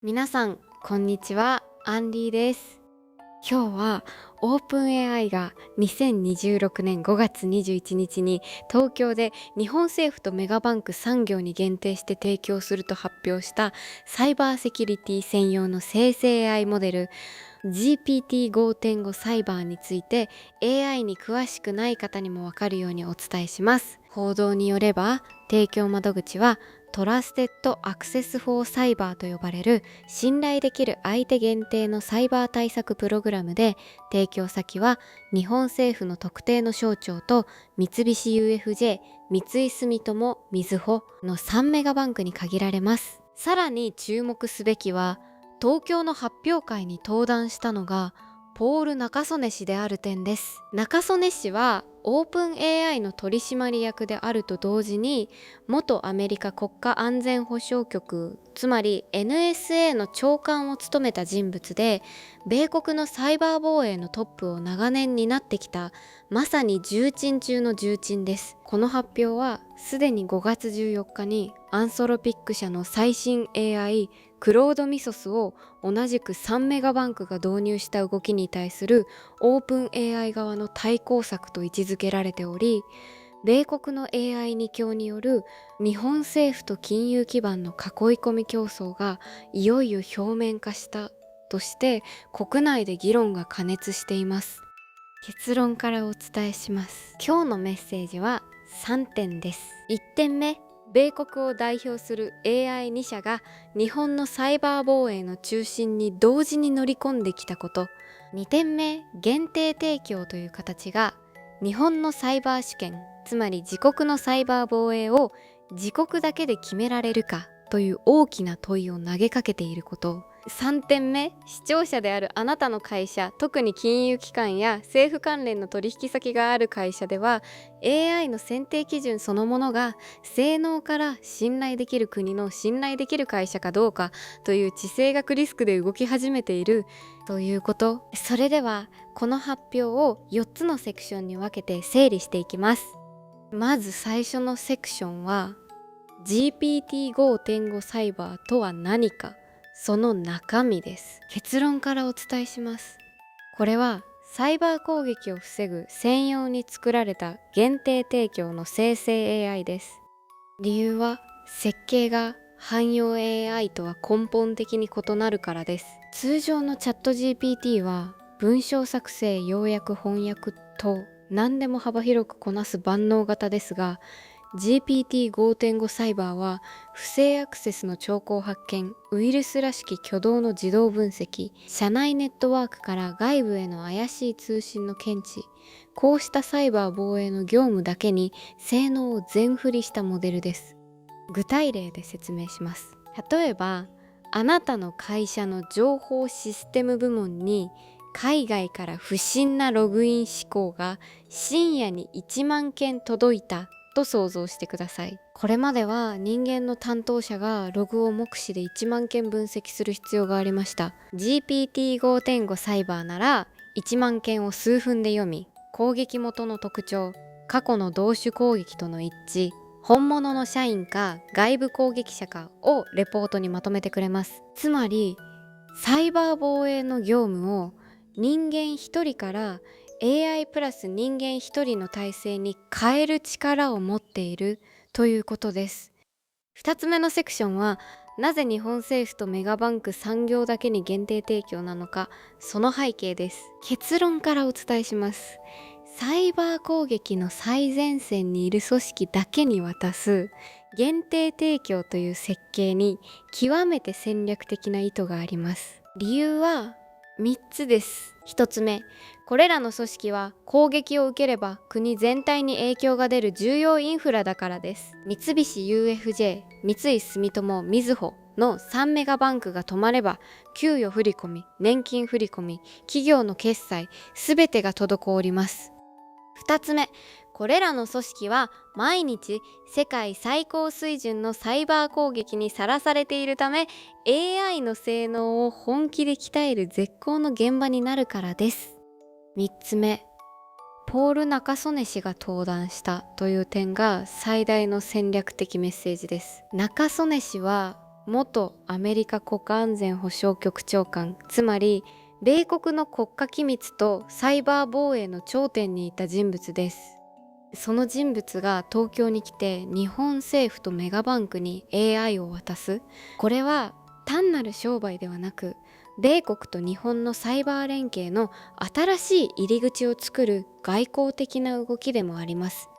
皆さんこんにちは、アンディです。今日はオープン AI が2026年5月21日に東京で日本政府とメガバンク産業に限定して提供すると発表したサイバーセキュリティ専用の生成 AI モデル GPT5.5 サイバーについて AI に詳しくない方にもわかるようにお伝えします。報道によれば提供窓口はトラステッドアクセスフォーサイバーと呼ばれる信頼できる相手限定のサイバー対策プログラムで、提供先は日本政府の特定の省庁と三菱 UFJ、三井住友、みずほの3メガバンクに限られます。さらに注目すべきは、東京の発表会に登壇したのがポール中曽根氏である点です。中曽根氏はオープン AI の取締役であると同時に、元アメリカ国家安全保障局、つまり NSA の長官を務めた人物で、米国のサイバー防衛のトップを長年担ってきた、まさに重鎮中の重鎮です。この発表はすでに5月14日にアンソロピック社の最新 AIクロードミソスを同じく3メガバンクが導入した動きに対するオープン AI 側の対抗策と位置づけられており、米国の AI 二強による日本政府と金融基盤の囲い込み競争がいよいよ表面化したとして国内で議論が過熱しています。結論からお伝えします。今日のメッセージは3点です。1点目、米国を代表する AI2 社が日本のサイバー防衛の中心に同時に乗り込んできたこと。2点目、限定提供という形が日本のサイバー主権、つまり自国のサイバー防衛を自国だけで決められるかという大きな問いを投げかけていること。3点目、視聴者であるあなたの会社、特に金融機関や政府関連の取引先がある会社では AI の選定基準そのものが性能から信頼できる国の信頼できる会社かどうかという地政学リスクで動き始めているということ。それではこの発表を4つのセクションに分けて整理していきます。まず最初のセクションは GPT5.5 サイバーとは何か、その中身です。結論からお伝えします。これはサイバー攻撃を防ぐ専用に作られた限定提供の生成 AI です。理由は設計が汎用 AI とは根本的に異なるからです。通常のチャット GPT は文章作成、要約、翻訳と何でも幅広くこなす万能型ですが、GPT5.5 サイバーは不正アクセスの兆候発見、ウイルスらしき挙動の自動分析、社内ネットワークから外部への怪しい通信の検知、こうしたサイバー防衛の業務だけに性能を全振りしたモデルです。具体例で説明します。例えば、あなたの会社の情報システム部門に海外から不審なログイン志向が深夜に1万件届いたと想像してください。これまでは人間の担当者がログを目視で1万件分析する必要がありました。 GPT5.5 サイバーなら1万件を数分で読み、攻撃元の特徴、過去の同種攻撃との一致、本物の社員か外部攻撃者かをレポートにまとめてくれます。つまりサイバー防衛の業務を人間一人から AI プラス人間一人の体制に変える力を持っているということです。2つ目のセクションは、なぜ日本政府とメガバンク産業だけに限定提供なのか、その背景です。結論からお伝えします。サイバー攻撃の最前線にいる組織だけに渡す限定提供という設計に極めて戦略的な意図があります。理由は3つです。1つ目、これらの組織は攻撃を受ければ国全体に影響が出る重要インフラだからです。三菱 UFJ、三井住友、みずほの3メガバンクが止まれば、給与振込、年金振込、企業の決済、すべてが滞ります。2つ目、これらの組織は毎日世界最高水準のサイバー攻撃にさらされているため、 AI の性能を本気で鍛える絶好の現場になるからです。3つ目、ポール中曽根氏が登壇したという点が最大の戦略的メッセージです。中曽根氏は元アメリカ国家安全保障局長官、つまり米国の国家機密とサイバー防衛の頂点にいた人物です。その人物が東京に来て日本政府とメガバンクに AI を渡す。これは単なる商売ではなく、米国と日本のサイバー連携の新しい入り口を作る外交的な動きでもあります。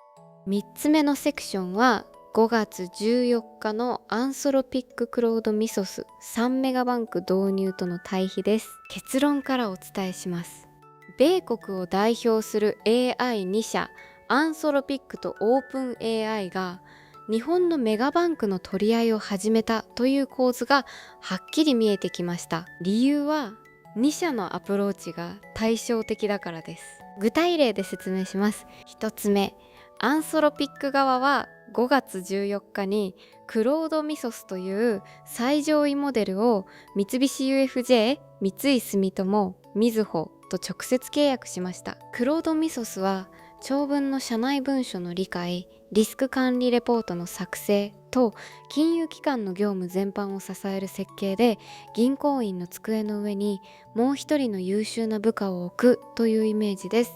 3つ目のセクションは5月14日のアンソロピッククロードミソス3メガバンク導入との対比です。結論からお伝えします。米国を代表する AI2 社アンソロピックとオープン AI が日本のメガバンクの取り合いを始めたという構図がはっきり見えてきました。理由は2社のアプローチが対照的だからです。具体例で説明します。1つ目、アンソロピック側は5月14日にクロードミソスという最上位モデルを三菱 UFJ、三井住友、みずほと直接契約しました。クロードミソスは長文の社内文書の理解、リスク管理レポートの作成と金融機関の業務全般を支える設計で、銀行員の机の上にもう一人の優秀な部下を置くというイメージです。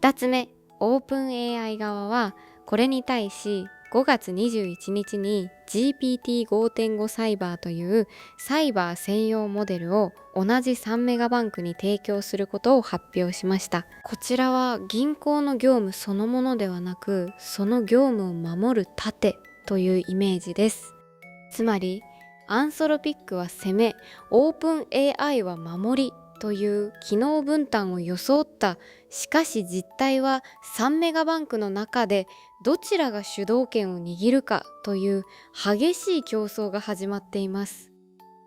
2つ目、オープン AI 側はこれに対し5月21日に GPT5.5 サイバーというサイバー専用モデルを同じ3メガバンクに提供することを発表しました。こちらは銀行の業務そのものではなく、その業務を守る盾というイメージです。つまりアンソロピックは攻め、オープン AI は守りという機能分担を装った、しかし実態は3メガバンクの中でどちらが主導権を握るかという激しい競争が始まっています。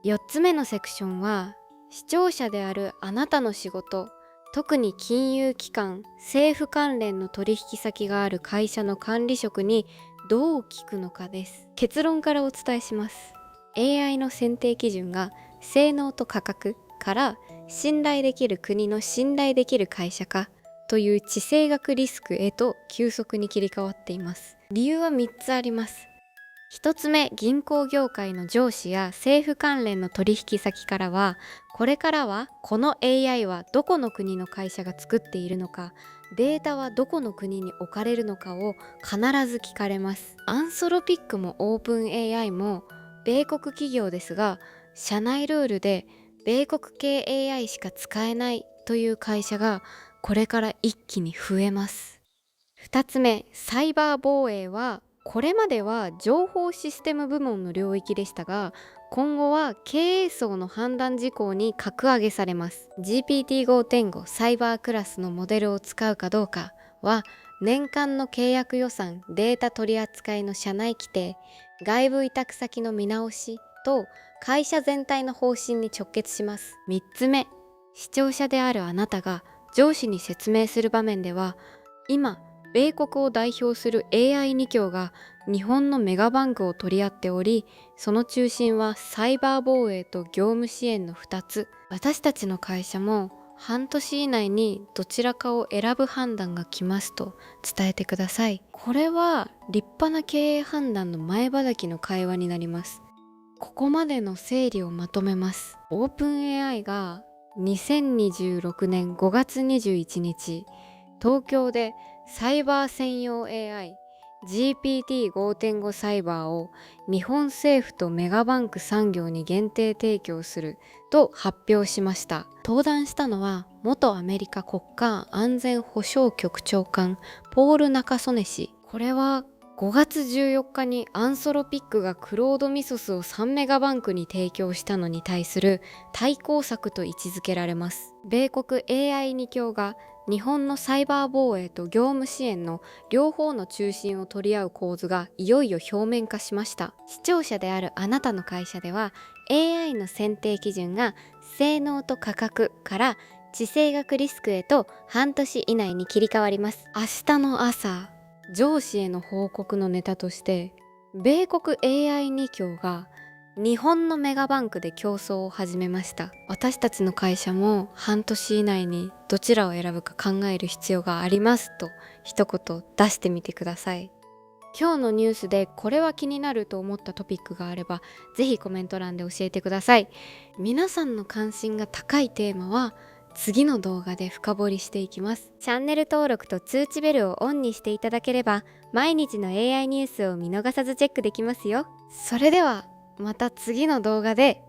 4つ目のセクションは、視聴者であるあなたの仕事、特に金融機関、政府関連の取引先がある会社の管理職にどう聞くのかです。結論からお伝えします。AI の選定基準が性能と価格から信頼できる国の信頼できる会社かという地政学リスクへと急速に切り替わっています。理由は3つあります。1つ目、銀行業界の上司や政府関連の取引先からは、これからはこの AI はどこの国の会社が作っているのか、データはどこの国に置かれるのかを必ず聞かれます。アンソロピックもオープン AI も米国企業ですが、社内ルールで米国系 AI しか使えないという会社がこれから一気に増えます。2つ目、サイバー防衛はこれまでは情報システム部門の領域でしたが、今後は経営層の判断事項に格上げされます。 GPT5.5 サイバークラスのモデルを使うかどうかは、年間の契約予算、データ取扱いの社内規定、外部委託先の見直しと会社全体の方針に直結します。3つ目、視聴者であるあなたが上司に説明する場面では、今米国を代表する AI2 強が日本のメガバンクを取り合っており、その中心はサイバー防衛と業務支援の2つ。私たちの会社も半年以内にどちらかを選ぶ判断が来ますと伝えてください。これは立派な経営判断の前ばたきの会話になります。ここまでの整理をまとめます。オープン AI が2026年5月21日、東京でサイバー専用 AI GPT5.5 サイバーを日本政府とメガバンク産業に限定提供すると発表しました。登壇したのは元アメリカ国家安全保障局長官ポール・ナカソネ氏。これは5月14日にアンソロピックがクロードミソスを3メガバンクに提供したのに対する対抗策と位置づけられます。米国 AI2 強が日本のサイバー防衛と業務支援の両方の中心を取り合う構図がいよいよ表面化しました。視聴者であるあなたの会社では AI の選定基準が性能と価格から地政学リスクへと半年以内に切り替わります。明日の朝、上司への報告のネタとして、米国 AI2 強が日本のメガバンクで競争を始めました。私たちの会社も半年以内にどちらを選ぶか考える必要がありますと一言出してみてください。今日のニュースでこれは気になると思ったトピックがあればぜひコメント欄で教えてください。皆さんの関心が高いテーマは次の動画で深掘りしていきます。チャンネル登録と通知ベルをオンにしていただければ毎日の AI ニュースを見逃さずチェックできますよ。それではまた次の動画で